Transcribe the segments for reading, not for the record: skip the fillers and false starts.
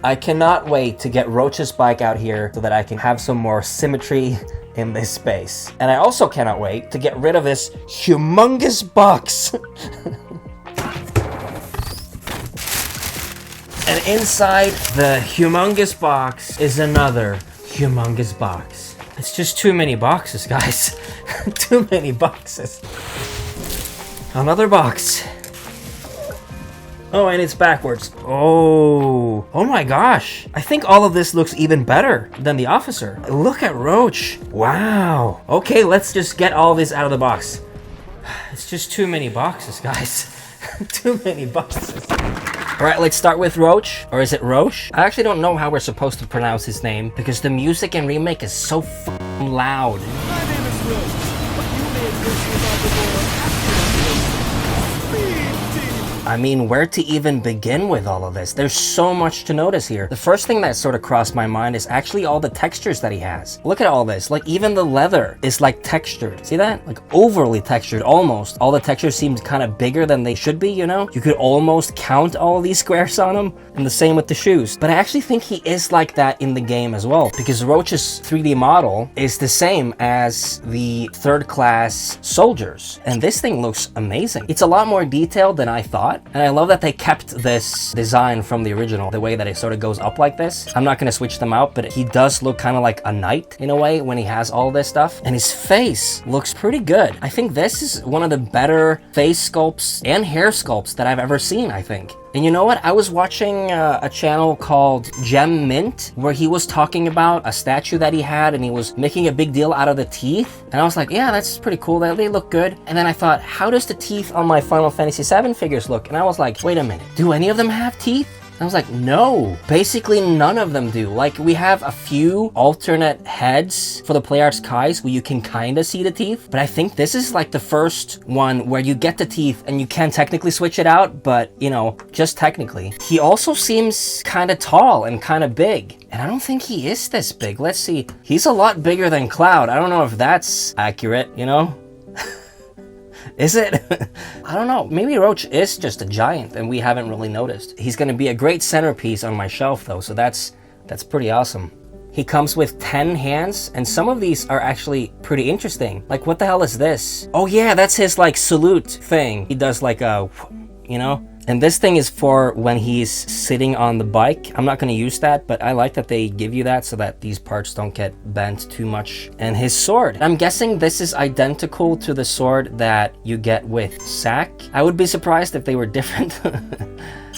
I cannot wait to get Roche's bike out here so that I can have some more symmetry in this space. And I also cannot wait to get rid of this humongous box. And inside the humongous box is another humongous box. It's just too many boxes, guys. Too many boxes. Another box. Oh, and it's backwards. Oh my gosh. I think all of this looks even better than the officer. Look at Roche. Wow. Okay, let's just get all this out of the box. It's just too many boxes, guys. Too many boxes. All right, let's start with Roche, or is it Roche? I actually don't know how we're supposed to pronounce his name because the music in Remake is so f***ing loud. My name is Roche, but you may have heard me about the war. I mean, where to even begin with all of this? There's so much to notice here. The first thing that sort of crossed my mind is actually all the textures that he has. Look at all this. Like, even the leather is like textured. See that? Like overly textured, almost. All the textures seem kind of bigger than they should be, you know? You could almost count all these squares on him. And the same with the shoes. But I actually think he is like that in the game as well, because Roche's 3D model is the same as the third class soldiers. And this thing looks amazing. It's a lot more detailed than I thought. And I love that they kept this design from the original, the way that it sort of goes up like this. I'm not gonna switch them out, but he does look kind of like a knight in a way when he has all this stuff. And his face looks pretty good. I think this is one of the better face sculpts and hair sculpts that I've ever seen, I think. And you know what? I was watching a channel called Mint, where he was talking about a statue that he had, and he was making a big deal out of the teeth. And I was like, yeah, that's pretty cool. They look good. And then I thought, how does the teeth on my Final Fantasy VII figures look? And I was like, wait a minute. Do any of them have teeth? I was like, no, basically none of them do. Like, we have a few alternate heads for the PlayArts Kais where you can kind of see the teeth, but I think this is like the first one where you get the teeth and you can technically switch it out, but you know, just technically. He also seems kind of tall and kind of big, and I don't think he is this big. Let's see. He's a lot bigger than Cloud. I don't know if that's accurate, you know? Is it? I don't know. Maybe Roche is just a giant and we haven't really noticed. He's going to be a great centerpiece on my shelf though, so that's pretty awesome. He comes with 10 hands, and some of these are actually pretty interesting. Like, what the hell is this? Oh yeah, that's his like salute thing. He does like a, you know? And this thing is for when he's sitting on the bike. I'm not going to use that, but I like that they give you that so that these parts don't get bent too much. And his sword. I'm guessing this is identical to the sword that you get with Zack. I would be surprised if they were different.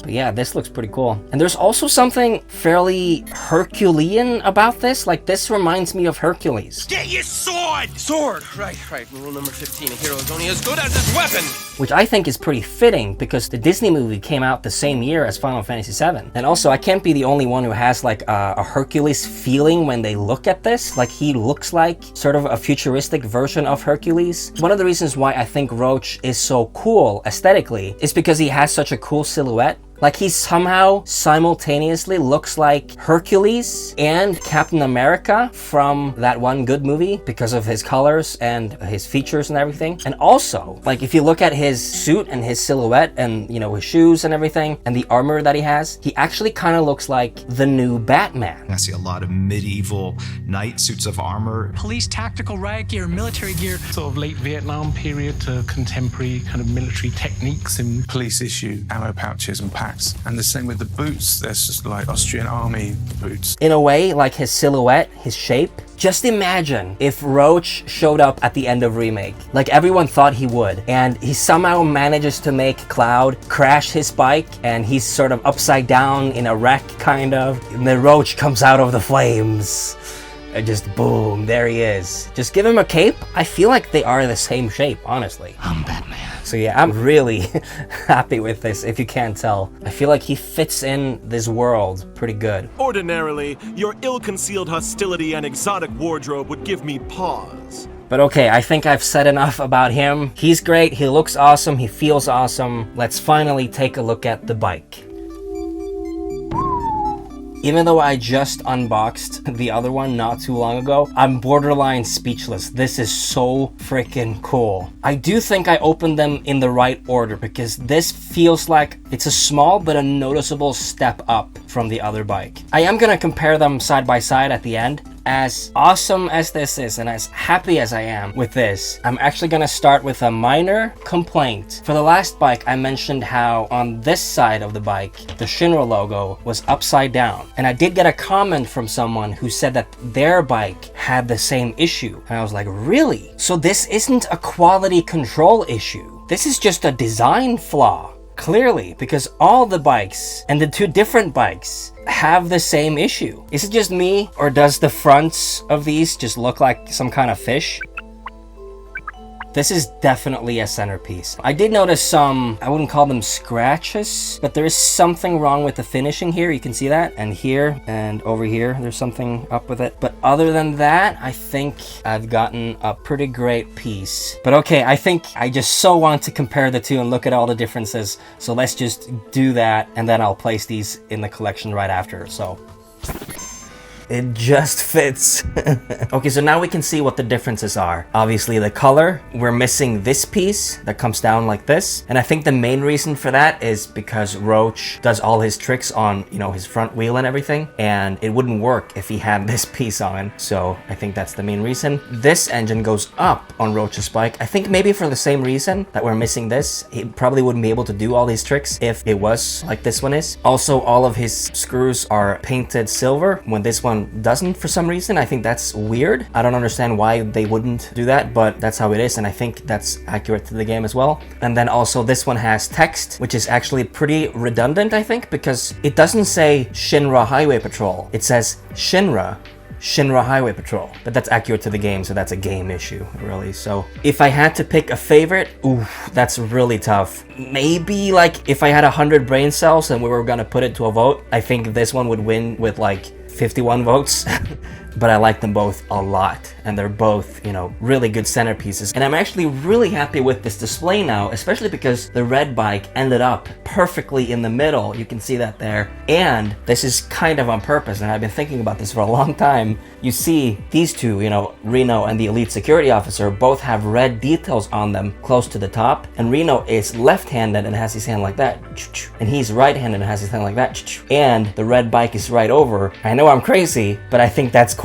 But yeah, this looks pretty cool. And there's also something fairly Herculean about this. Like, this reminds me of Hercules. Get your sword! Sword! Right. Rule number 15. A hero is only as good as his weapon! Which I think is pretty fitting because the Disney movie came out the same year as Final Fantasy VII. And also, I can't be the only one who has like a Hercules feeling when they look at this. Like, he looks like sort of a futuristic version of Hercules. One of the reasons why I think Roche is so cool aesthetically is because he has such a cool silhouette. Like, he somehow simultaneously looks like Hercules and Captain America from that one good movie because of his colors and his features and everything. And also, like, if you look at his suit and his silhouette and, you know, his shoes and everything and the armor that he has, he actually kind of looks like the new Batman. I see a lot of medieval knight suits of armor. Police tactical riot gear, military gear. Sort of late Vietnam period to contemporary kind of military techniques and police issue ammo pouches and packs. And the same with the boots. There's just like Austrian army boots. In a way, like his silhouette, his shape. Just imagine if Roche showed up at the end of Remake, like everyone thought he would, and he somehow manages to make Cloud crash his bike, and he's sort of upside down in a wreck, kind of, and then Roche comes out of the flames. And just boom, there he is. Just give him a cape. I feel like they are the same shape, honestly. I'm Batman. So yeah, I'm really happy with this, if you can't tell. I feel like he fits in this world pretty good. Ordinarily, your ill-concealed hostility and exotic wardrobe would give me pause. But okay, I think I've said enough about him. He's great, he looks awesome, he feels awesome. Let's finally take a look at the bike. Even though I just unboxed the other one not too long ago, I'm borderline speechless. This is so freaking cool. I do think I opened them in the right order because this feels like it's a small but a noticeable step up from the other bike. I am gonna compare them side by side at the end. As awesome as this is and as happy as I am with this, I'm actually gonna start with a minor complaint. For the last bike, I mentioned how on this side of the bike, the Shinra logo was upside down. And I did get a comment from someone who said that their bike had the same issue. And I was like, really? So this isn't a quality control issue. This is just a design flaw. Clearly, because all the bikes and the two different bikes have the same issue. Is it just me, or does the fronts of these just look like some kind of fish? This is definitely a centerpiece. I did notice some, I wouldn't call them scratches, but there is something wrong with the finishing here. You can see that. And here and over here, there's something up with it. But other than that, I think I've gotten a pretty great piece. But okay, I think I just so want to compare the two and look at all the differences. So let's just do that, and then I'll place these in the collection right after. So it just fits. Okay, so now we can see what the differences are. Obviously the color, we're missing this piece that comes down like this. And I think the main reason for that is because Roche does all his tricks on, you know, his front wheel and everything. And it wouldn't work if he had this piece on. So I think that's the main reason. This engine goes up on Roche's bike. I think maybe for the same reason that we're missing this. He probably wouldn't be able to do all these tricks if it was like this one is. Also, all of his screws are painted silver when this one doesn't for some reason. I think that's weird. I don't understand why they wouldn't do that, but that's how it is, and I think that's accurate to the game as well. And then also this one has text, which is actually pretty redundant, I think, because it doesn't say Shinra Highway Patrol. It says Shinra Highway Patrol, but that's accurate to the game, so that's a game issue, really. So if I had to pick a favorite, ooh, that's really tough. Maybe like if I had 100 brain cells and we were gonna put it to a vote, I think this one would win with like 51 votes. But I like them both a lot, and they're both, you know, really good centerpieces. And I'm actually really happy with this display now, especially because the red bike ended up perfectly in the middle. You can see that there. And this is kind of on purpose, and I've been thinking about this for a long time. You see these two, you know, Reno and the elite security officer, both have red details on them close to the top. And Reno is left-handed and has his hand like that. And he's right-handed and has his hand like that. And the red bike is right over. I know I'm crazy, but I think that's cool.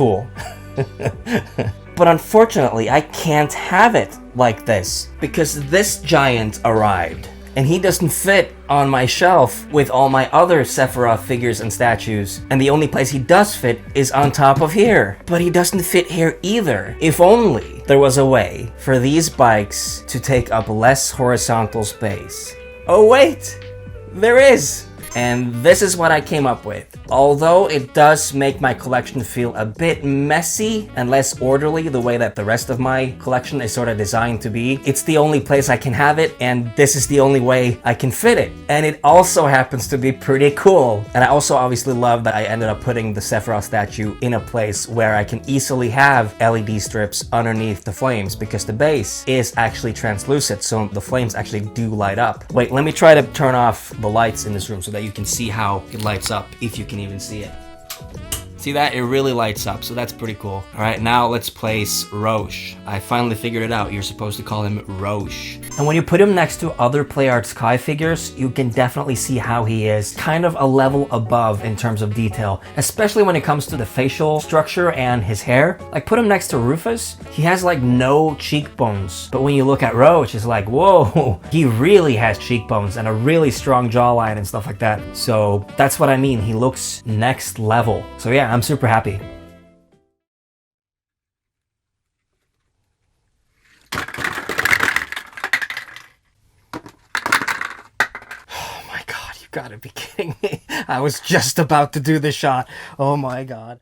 But unfortunately, I can't have it like this because this giant arrived and he doesn't fit on my shelf with all my other Sephiroth figures and statues, and the only place he does fit is on top of here. But he doesn't fit here either. If only there was a way for these bikes to take up less horizontal space. Oh wait, there is! And this is what I came up with. Although it does make my collection feel a bit messy and less orderly the way that the rest of my collection is sort of designed to be, it's the only place I can have it, and this is the only way I can fit it. And it also happens to be pretty cool. And I also obviously love that I ended up putting the Sephiroth statue in a place where I can easily have LED strips underneath the flames, because the base is actually translucent, so the flames actually do light up. Wait, let me try to turn off the lights in this room so that you can see how it lights up, if you can even see it. See that? It really lights up, so that's pretty cool. All right, now let's place Roche. I finally figured it out. You're supposed to call him Roche. And when you put him next to other PlayArt Kai figures, you can definitely see how he is kind of a level above in terms of detail, especially when it comes to the facial structure and his hair. Like, put him next to Rufus, he has like no cheekbones. But when you look at Roche, it's like, whoa, he really has cheekbones and a really strong jawline and stuff like that. So that's what I mean. He looks next level. So yeah, I'm super happy. Oh my god, you gotta be kidding me. I was just about to do the shot. Oh my god.